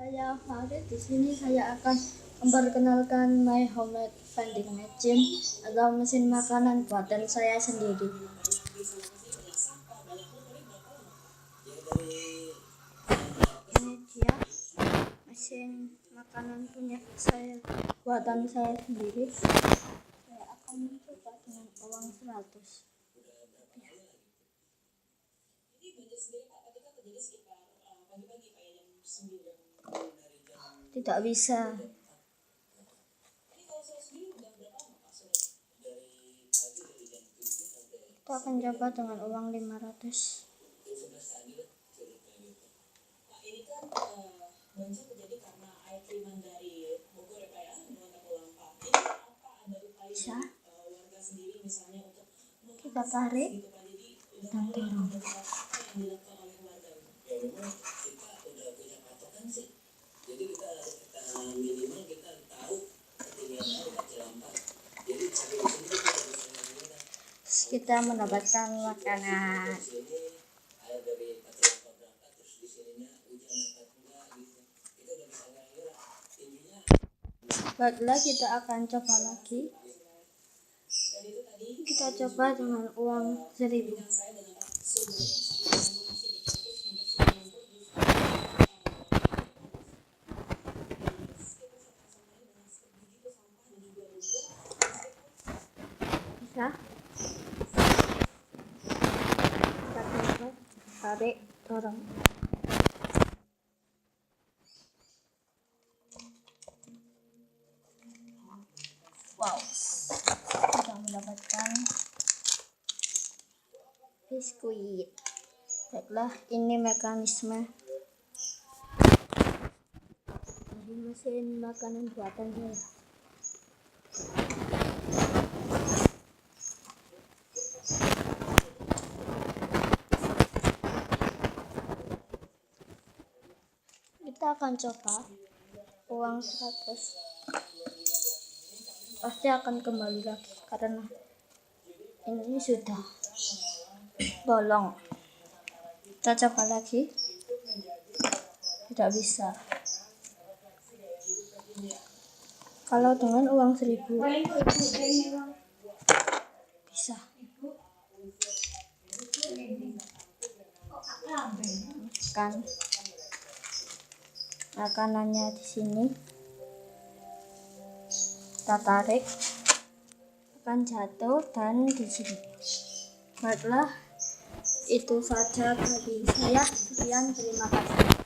Saya Farid. Di sini saya akan memperkenalkan my homemade vending machine atau mesin makanan buatan saya sendiri. Ini dia mesin makanan punya saya, buatan saya sendiri. Saya akan mencoba dengan uang 100. Tidak bisa. Kita akan coba dengan uang 500. Bisa. Kita tarik dan dorong. Kita mendapatkan makanan. Baiklah, kita akan coba lagi. Kita coba dengan uang 1000. Bisa. Kita coba tarik, dorong. Wow, kita mendapatkan biskuit. Baiklah, ini mekanisme dari mesin makanan buatan saya. Kita akan coba uang 100. Pasti akan kembali lagi karena ini sudah bolong. Kita coba lagi. Tidak bisa. Kalau dengan uang 1000 bisa. Kan makanannya di sini. Kita tarik, akan jatuh dan di sini. Baiklah, itu saja dari saya. Sekian, terima kasih.